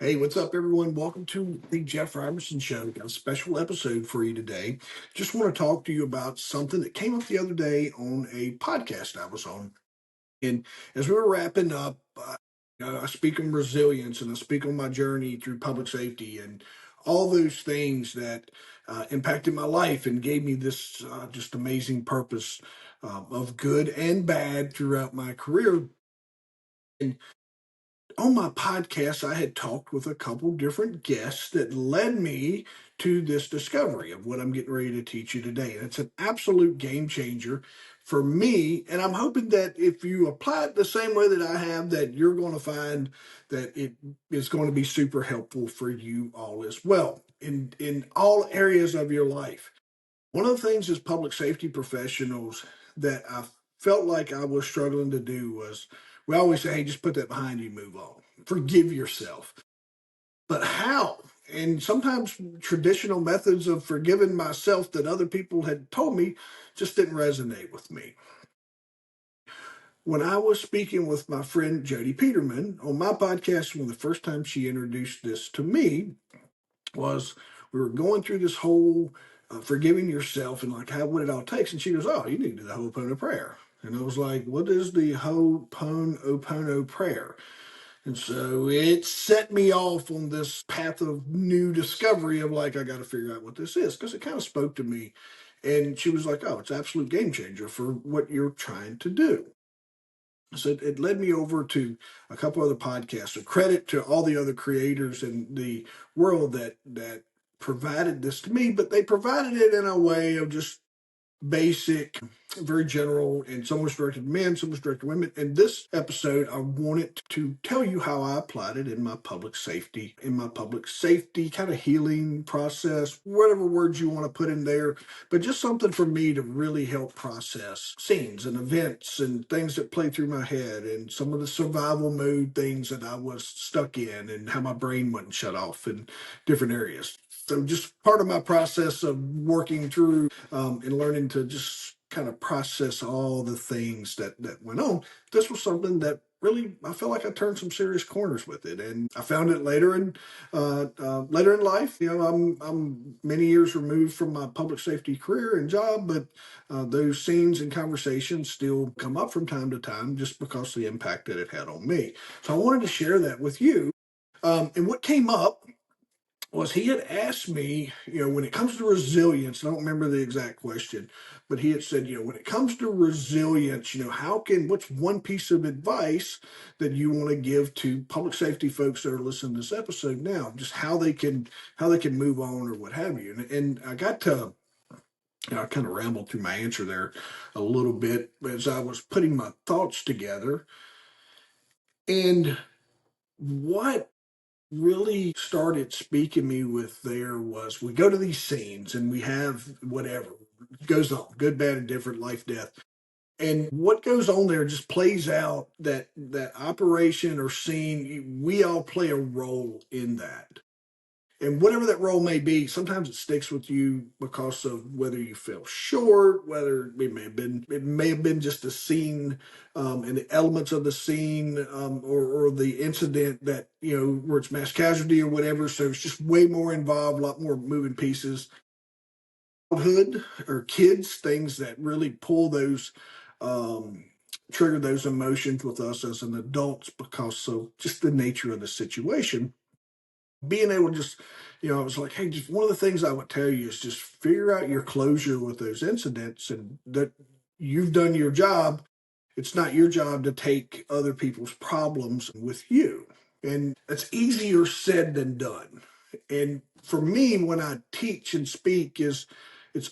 Hey, what's up, everyone? Welcome to the Jeff Show. Got a special episode for you today. Just want to talk to you about something that came up the other day on a podcast I was on. And as we were wrapping up, I speak on resilience and I speak on my journey through public safety and all those things that impacted my life and gave me this just amazing purpose of good and bad throughout my career. And on my podcast, I had talked with a couple different guests that led me to this discovery of what I'm getting ready to teach you today. And it's an absolute game changer for me. And I'm hoping that if you apply it the same way that I have, that you're going to find that it is going to be super helpful for you all as well in all areas of your life. One of the things as public safety professionals that I felt like I was struggling to do was we always say, hey, just put that behind you, move on, forgive yourself. But how? And sometimes traditional methods of forgiving myself that other people had told me just didn't resonate with me. When I was speaking with my friend Jody Peterman on my podcast, one of the first times she introduced this to me, was we were going through this whole forgiving yourself and like how what it all takes. And she goes, "Oh, you need to do the Ho'oponopono prayer." And I was like, "What is the Ho'oponopono prayer?" And so it set me off on this path of new discovery of like, I got to figure out what this is because it kind of spoke to me. And she was like, "Oh, it's an absolute game changer for what you're trying to do." So it led me over to a couple other podcasts. So credit to all the other creators in the world that provided this to me, but they provided it in a way of just basic, very general, and some was directed to men, some was directed to women. In this episode, I wanted to tell you how I applied it in my public safety kind of healing process, whatever words you want to put in there, but just something for me to really help process scenes and events and things that play through my head and some of the survival mode things that I was stuck in and how my brain wouldn't shut off in different areas. So just part of my process of working through and learning to just kind of process all the things that went on. This was something that really I feel like I turned some serious corners with it, and I found it later in life. You know, I'm many years removed from my public safety career and job, but those scenes and conversations still come up from time to time just because of the impact that it had on me. So I wanted to share that with you. And what came up was he had asked me, when it comes to resilience, I don't remember the exact question, but he had said, when it comes to resilience, what's one piece of advice that you want to give to public safety folks that are listening to this episode now, just how they can move on or what have you. And I got to, I kind of rambled through my answer there a little bit as I was putting my thoughts together. And what really started speaking me with there was we go to these scenes and we have whatever goes on, good, bad, and different, life, death. And what goes on there just plays out that operation or scene, we all play a role in that. And whatever that role may be, sometimes it sticks with you because of whether you fell short, whether it may have been just a scene and the elements of the scene or the incident that where it's mass casualty or whatever. So it's just way more involved, a lot more moving pieces. Childhood or kids, things that really pull those. Um, Trigger those emotions with us as an adults because of just the nature of the situation. Being able to just, I was like, hey, just one of the things I would tell you is just figure out your closure with those incidents and that you've done your job. It's not your job to take other people's problems with you. And it's easier said than done. And for me, when I teach and speak, it's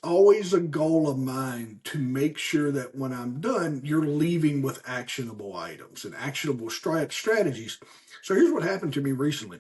always a goal of mine to make sure that when I'm done, you're leaving with actionable items and actionable strategies. So here's what happened to me recently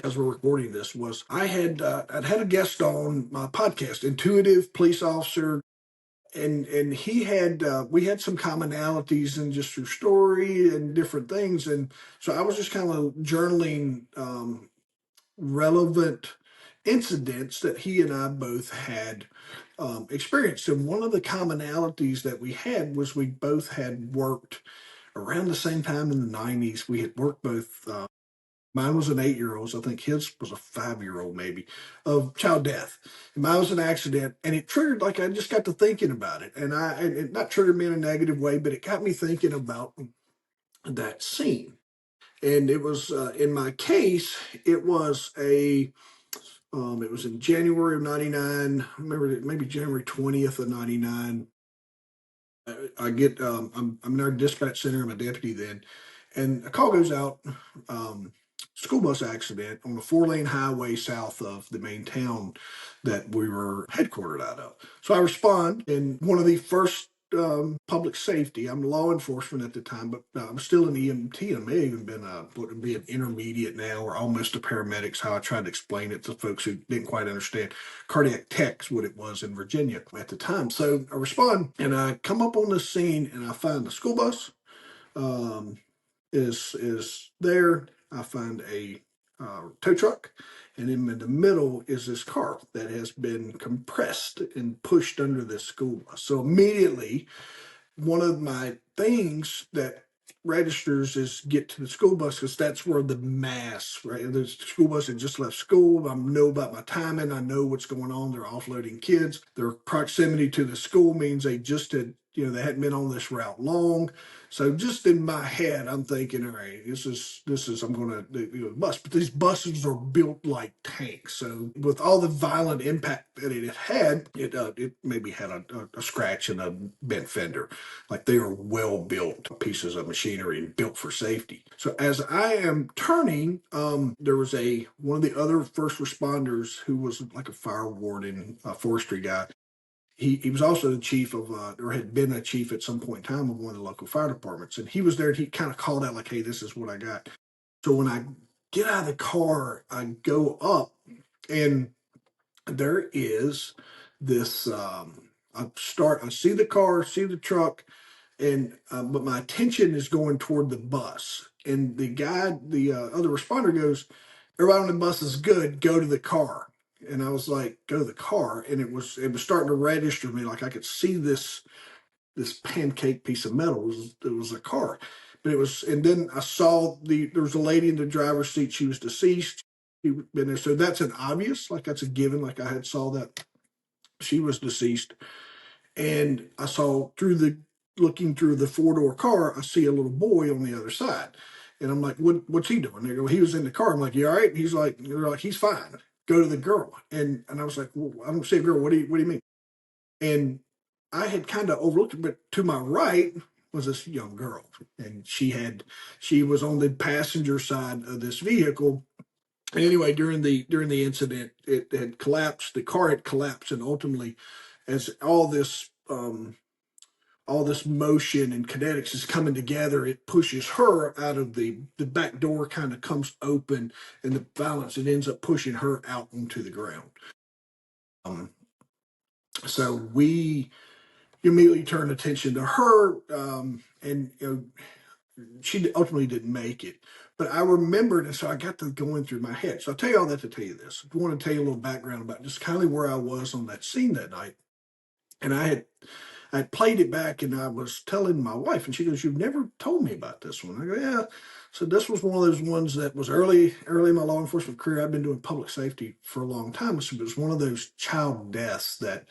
as we're recording this was I'd had a guest on my podcast, intuitive police officer, and he had we had some commonalities in just through story and different things, and so I was just kind of journaling relevant incidents that he and I both had experienced, and one of the commonalities that we had was we both had worked around the same time in the 90s. We had worked both. Mine was an 8-year-old. So I think his was a 5-year-old maybe, of child death. And mine was an accident, and it triggered, like, I just got to thinking about it, and it not triggered me in a negative way, but it got me thinking about that scene. And it was in my case, it was it was in January of '99. I remember maybe January 20th of '99. I get I'm in our dispatch center. I'm a deputy then, and a call goes out. Um, School bus accident on a 4-lane highway south of the main town that we were headquartered out of. So I respond, and one of the first public safety. I'm law enforcement at the time, but I'm still an EMT. I may have even been what would be an intermediate now, or almost a paramedics. How I tried to explain it to folks who didn't quite understand. Cardiac tech's what it was in Virginia at the time. So I respond, and I come up on the scene, and I find the school bus um, is there. I find a tow truck, and in the middle is this car that has been compressed and pushed under this school bus. So immediately, one of my things that registers is get to the school bus, because that's where the mass, right? The school bus had just left school. I know about my timing. I know what's going on. They're offloading kids. Their proximity to the school means they just had, they hadn't been on this route long. So just in my head, I'm thinking, all right, I'm going to, bus, but these buses are built like tanks. So with all the violent impact that it had, it maybe had a scratch and a bent fender. Like, they are well built pieces of machinery and built for safety. So as I am turning, there was one of the other first responders who was like a fire warden, a forestry guy. He was also the chief of, or had been a chief at some point in time of one of the local fire departments. And he was there, and he kind of called out like, hey, this is what I got. So when I get out of the car, I go up, and there is this, I see the car, see the truck, and but my attention is going toward the bus. And the other responder goes, everybody on the bus is good, go to the car. And I was like, go to the car. And it was starting to register me, like I could see this pancake piece of metal. It was a car. But and then I saw there was a lady in the driver's seat. She was deceased. She'd been there. So that's an obvious, like, that's a given. Like, I had saw that she was deceased. And I saw looking through the 4-door car, I see a little boy on the other side. And I'm like, what's he doing? They go, he was in the car. I'm like, you all right? And they're like, he's fine. Go to the girl. And I was like, well, I don't see a girl. What do you mean? And I had kind of overlooked it, but to my right was this young girl. And she was on the passenger side of this vehicle. And anyway, during the incident, it had collapsed. The car had collapsed, and ultimately, as all this motion and kinetics is coming together, it pushes her out of the back door, kind of comes open, and the violence, it ends up pushing her out onto the ground. Um, so we immediately turned attention to her, and she ultimately didn't make it. But I remembered, and so I got to going through my head. So I'll tell you all that to tell you this. I want to tell you a little background about just kind of where I was on that scene that night. And I played it back, and I was telling my wife, and she goes, "You've never told me about this one." I go, "Yeah." So this was one of those ones that was early in my law enforcement career. I've been doing public safety for a long time. So it was one of those child deaths that,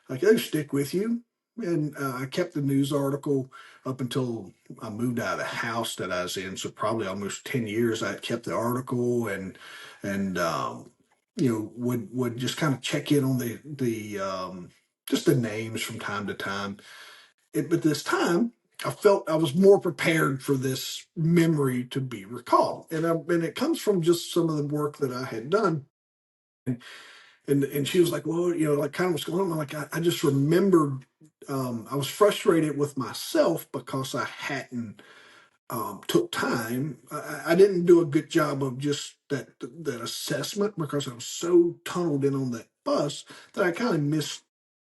like, they stick with you. And I kept the news article up until I moved out of the house that I was in. So probably almost 10 years I kept the article, and would just kind of check in on the just the names from time to time. But this time, I felt I was more prepared for this memory to be recalled, and it comes from just some of the work that I had done. And she was like, well, like, kind of what's going on. I'm like, I just remembered, I was frustrated with myself because I hadn't took time. I didn't do a good job of just that assessment, because I was so tunneled in on that bus that I kind of missed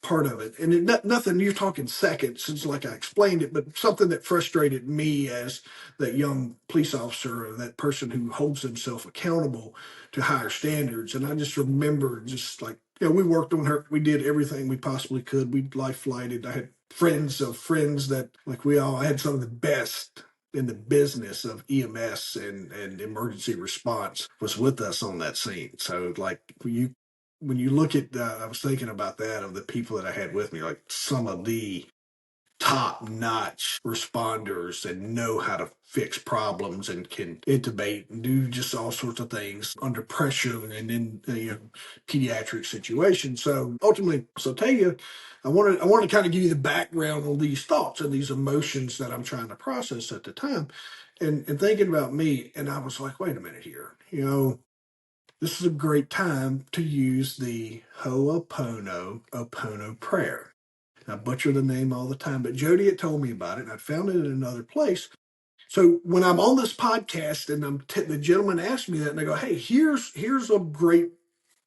part of it. And nothing, you're talking seconds, since, like, I explained it, but something that frustrated me as that young police officer, or that person who holds himself accountable to higher standards. And I just remember, just like, we worked on her. We did everything we possibly could. We life flighted. I had friends of friends that, like, I had some of the best in the business of EMS and emergency response was with us on that scene. So like when you look at, I was thinking about that of the people that I had with me, like some of the top notch responders and know how to fix problems and can intubate and do just all sorts of things under pressure and in pediatric situations. So ultimately, so tell you, I want to kind of give you the background on these thoughts and these emotions that I'm trying to process at the time, and thinking about me. And I was like, wait a minute here, this is a great time to use the Ho'oponopono prayer. I butcher the name all the time, but Jody had told me about it, and I found it in another place. So when I'm on this podcast and the gentleman asked me that, and I go, "Hey, here's a great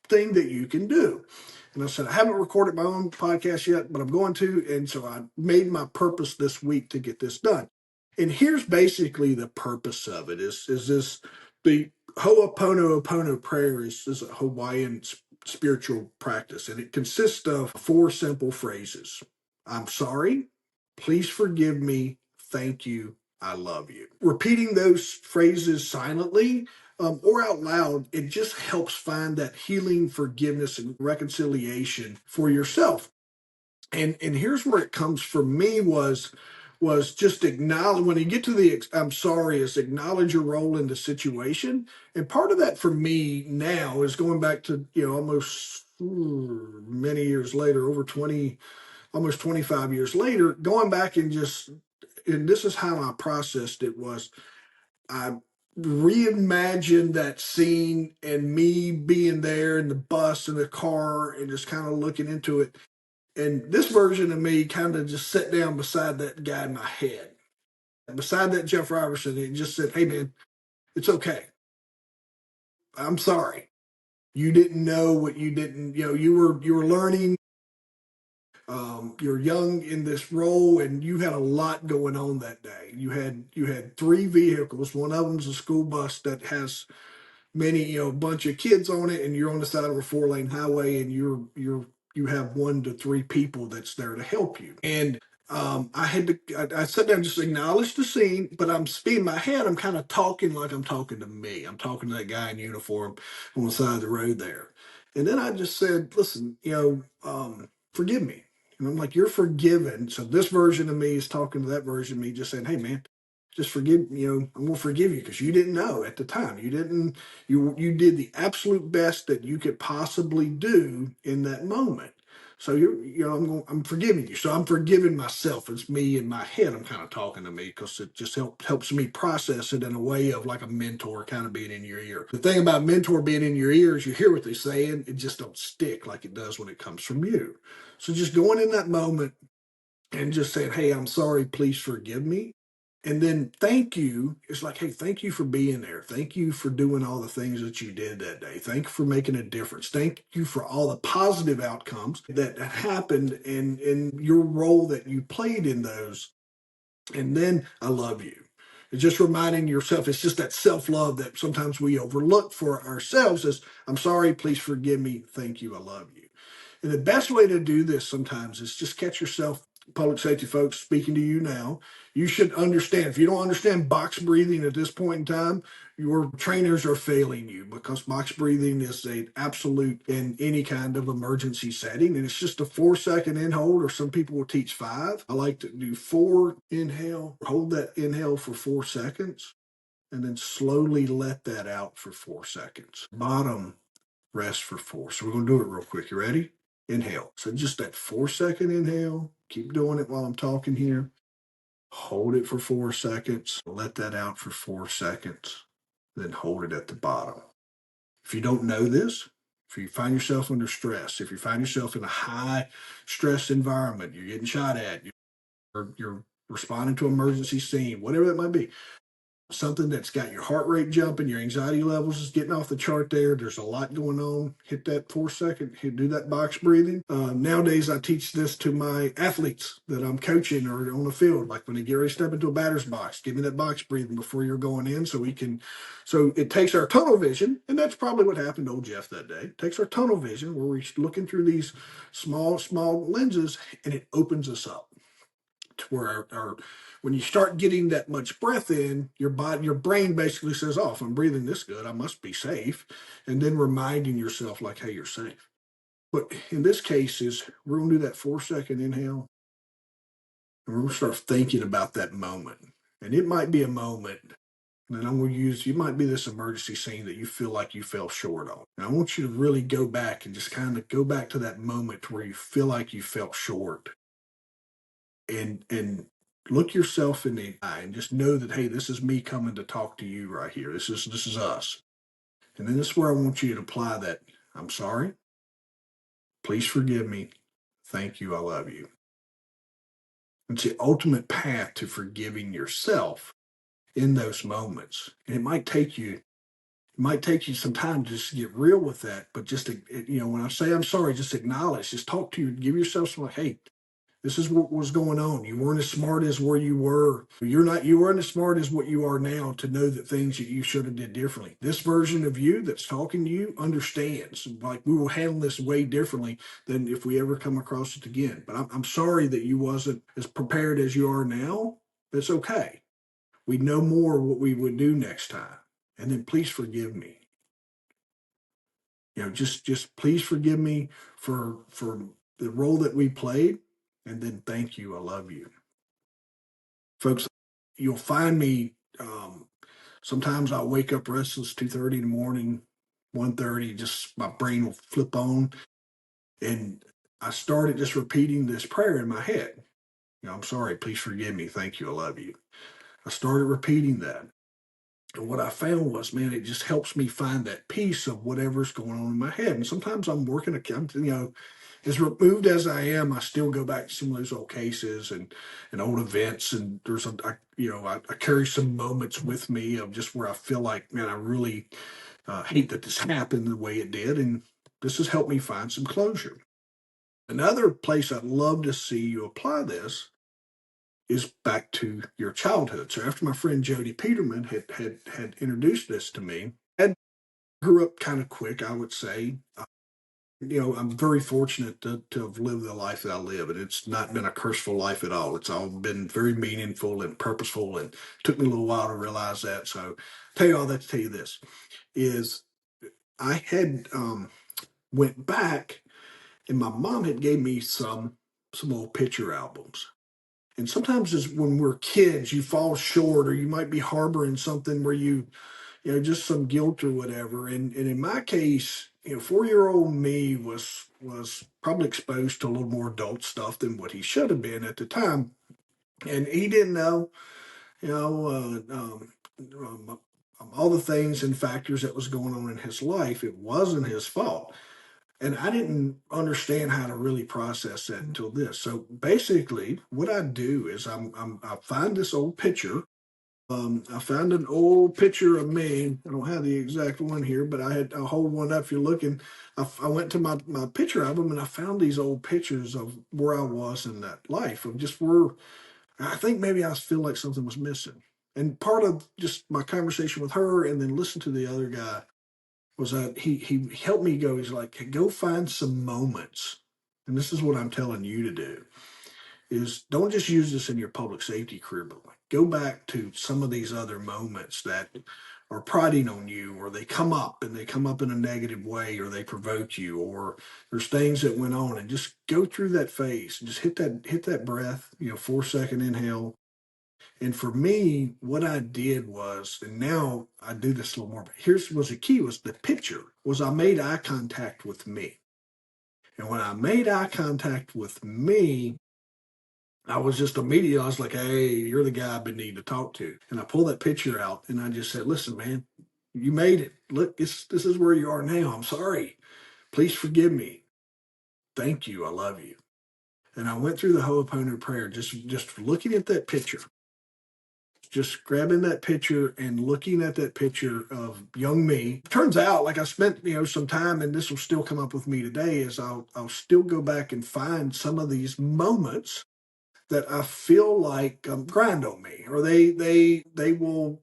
thing that you can do." And I said, "I haven't recorded my own podcast yet, but I'm going to." And so I made my purpose this week to get this done. And here's basically the purpose of it: is this the Ho'oponopono prayer is a Hawaiian spiritual practice, and it consists of four simple phrases. I'm sorry, please forgive me, thank you, I love you. Repeating those phrases silently or out loud, it just helps find that healing, forgiveness, and reconciliation for yourself. And here's where it comes from me was just acknowledge when you get to the I'm sorry is acknowledge your role in the situation. And part of that for me now is going back to almost many years later, over 20, almost 25 years later, going back and this is how I processed it was I reimagined that scene and me being there in the bus and the car and just kind of looking into it. And this version of me kind of just sat down beside that guy in my head, beside that Jeff Robertson, and just said, "Hey man, it's okay. I'm sorry. You didn't know what you didn't, you were learning. You're young in this role, and you had a lot going on that day. You had three vehicles. One of them's a school bus that has many, a bunch of kids on it, and you're on the side of a 4-lane highway, and you have 1 to 3 people that's there to help you. And I sat down and just acknowledged the scene, but in my head, I'm kind of talking like I'm talking to me. I'm talking to that guy in uniform on the side of the road there. And then I just said, listen, forgive me. And I'm like, you're forgiven. So this version of me is talking to that version of me, just saying, hey man, just forgive, I'm gonna forgive you because you didn't know at the time. You did the absolute best that you could possibly do in that moment. So I'm forgiving you. So I'm forgiving myself. It's me in my head. I'm kind of talking to me because it just helps me process it in a way of like a mentor kind of being in your ear. The thing about mentor being in your ear is you hear what they're saying. It just don't stick like it does when it comes from you. So just going in that moment and just saying, hey, I'm sorry, please forgive me. And then thank you. It's like, hey, thank you for being there. Thank you for doing all the things that you did that day. Thank you for making a difference. Thank you for all the positive outcomes that happened in your role that you played in those. And then I love you. It's just reminding yourself, it's just that self-love that sometimes we overlook for ourselves is, I'm sorry, please forgive me. Thank you, I love you. And the best way to do this sometimes is just catch yourself, public safety folks speaking to you now. You should understand. If you don't understand box breathing at this point in time, your trainers are failing you because box breathing is an absolute in any kind of emergency setting. And it's just a 4-second inhale, or some people will teach 5. I like to do 4 inhale, hold that inhale for 4 seconds, and then slowly let that out for 4 seconds. Bottom, rest for 4. So we're going to do it real quick. You ready? Inhale. So just that 4-second inhale. Keep doing it while I'm talking here. Hold it for 4 seconds. Let that out for 4 seconds. Then hold it at the bottom. If you don't know this, if you find yourself under stress, if you find yourself in a high stress environment, you're getting shot at, you're responding to an emergency scene, whatever that might be, something that's got your heart rate jumping, your anxiety levels is getting off the chart there. There's a lot going on. Hit that 4-second, do that box breathing. Nowadays, I teach this to my athletes that I'm coaching or on the field. Like when they get ready to step into a batter's box, give me that box breathing before you're going in so it takes our tunnel vision. And that's probably what happened to old Jeff that day. It takes our tunnel vision where we're looking through these small lenses and it opens us up to where when you start getting that much breath in, your brain basically says, "Oh, if I'm breathing this good, I must be safe," and then reminding yourself like, "Hey, you're safe." But in this case, is we're gonna do that 4 second inhale, and we're gonna start thinking about that moment, and it might be a moment. And I'm going to use, you might be this emergency scene that you feel like you fell short on. And I want you to really go back and just kind of go back to that moment where you feel like you fell short, and look yourself in the eye and just know that, hey, this is me coming to talk to you right here. This is us. And then this is where I want you to apply that. I'm sorry. Please forgive me. Thank you. I love you. It's the ultimate path to forgiving yourself in those moments. And it might take you some time to just get real with that, but just to, when I say I'm sorry, just acknowledge, just talk to you, give yourself some like, hey, this is what was going on. You weren't as smart as where you were. You weren't as smart as what you are now to know that things that you should have did differently. This version of you that's talking to you understands. Like we will handle this way differently than if we ever come across it again. But I'm sorry that you wasn't as prepared as you are now. That's okay. We know more what we would do next time. And then please forgive me. Just please forgive me for the role that we played, and then thank you. I love you, folks. You'll find me. Sometimes I'll wake up restless 2:30 in the morning, 1:30. Just my brain will flip on, and I started just repeating this prayer in my head. I'm sorry. Please forgive me. Thank you. I love you. I started repeating that. And what I found was, man, it just helps me find that peace of whatever's going on in my head. And sometimes I'm working, as removed as I am, I still go back to some of those old cases and old events. And I carry some moments with me of just where I feel like, man, I really hate that this happened the way it did. And this has helped me find some closure. Another place I'd love to see you apply this is back to your childhood. So after my friend Jody Peterman had introduced this to me, I grew up kind of quick, I would say. I'm very fortunate to have lived the life that I live, and it's not been a curseful life at all. It's all been very meaningful and purposeful, and took me a little while to realize that. So, tell you all that to tell you this is I had went back, and my mom had gave me some old picture albums. And sometimes as when we're kids, you fall short, or you might be harboring something where just some guilt or whatever. And in my case, 4-year-old me was probably exposed to a little more adult stuff than what he should have been at the time. And he didn't know, you know, all the things and factors that was going on in his life. It wasn't his fault. And I didn't understand how to really process that until this. So basically, what I do is I find this old picture. I found an old picture of me. I don't have the exact one here, but I'll hold one up if you're looking. I went to my picture album and I found these old pictures of where I was in that life of just where I think maybe I feel like something was missing. And part of just my conversation with her and then listen to the other guy was that he helped me go. He's like, "Hey, go find some moments, and this is what I'm telling you to do: is don't just use this in your public safety career, but like go back to some of these other moments that are prodding on you, or they come up and they come up in a negative way, or they provoke you, or there's things that went on, and just go through that phase and just hit that breath, 4 second inhale." And for me, what I did was, and now I do this a little more, but here's was the key was the picture was I made eye contact with me. And when I made eye contact with me, I was just immediately, I was like, "Hey, you're the guy I've been needing to talk to." And I pulled that picture out and I just said, "Listen, man, you made it. Look, this is where you are now. I'm sorry. Please forgive me. Thank you. I love you." And I went through the Ho'oponopono prayer, just looking at that picture, just grabbing that picture and looking at that picture of young me. Turns out, like I spent, some time, and this will still come up with me today, is I'll still go back and find some of these moments that I feel like grind on me, or they will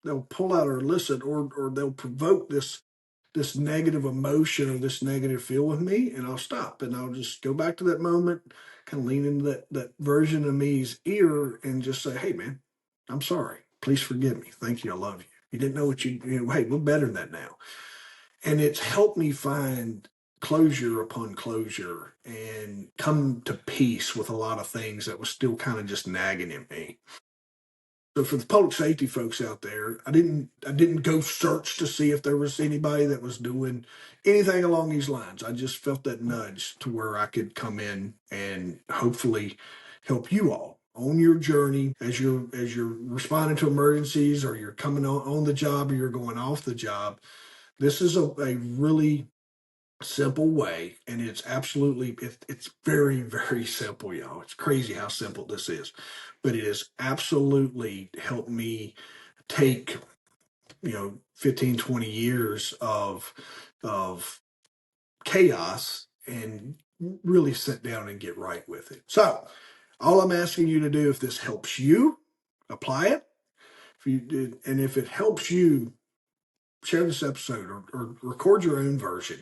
they'll pull out or elicit, or they'll provoke this negative emotion or this negative feel with me, and I'll stop and I'll just go back to that moment, kind of lean into that version of me's ear and just say, hey, man, I'm sorry. Please forgive me. Thank you. I love you. You didn't know what hey, we're better than that now. And it's helped me find closure upon closure and come to peace with a lot of things that was still kind of just nagging at me. So for the public safety folks out there, I didn't go search to see if there was anybody that was doing anything along these lines. I just felt that nudge to where I could come in and hopefully help you all on your journey as you're responding to emergencies, or you're coming on the job, or you're going off the job. This is a really simple way, and it's very, very simple, y'all. It's crazy how simple this is, but it has absolutely helped me take 15, 20 years of chaos and really sit down and get right with it. So all I'm asking you to do, if this helps you, apply it. If you did, and if it helps you, share this episode, or record your own version.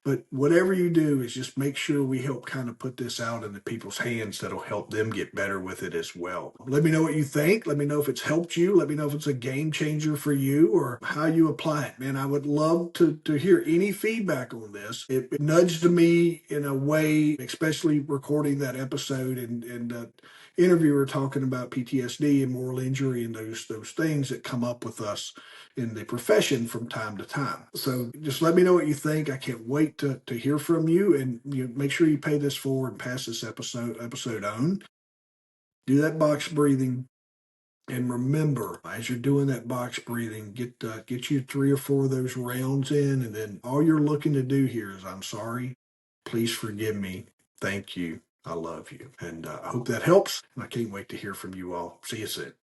But whatever you do is just make sure we help kind of put this out into people's hands that'll help them get better with it as well. Let me know what you think. Let me know if it's helped you. Let me know if it's a game changer for you, or how you apply it. Man, I would love to hear any feedback on this. It nudged me in a way, especially recording that episode and interviewer talking about PTSD and moral injury and those things that come up with us in the profession from time to time. So just let me know what you think. I can't wait to hear from you, and make sure you pay this forward and pass this episode on. Do that box breathing. And remember, as you're doing that box breathing, get you 3 or 4 of those rounds in, and then all you're looking to do here is, I'm sorry, please forgive me, thank you, I love you. And I hope that helps. And I can't wait to hear from you all. See you soon.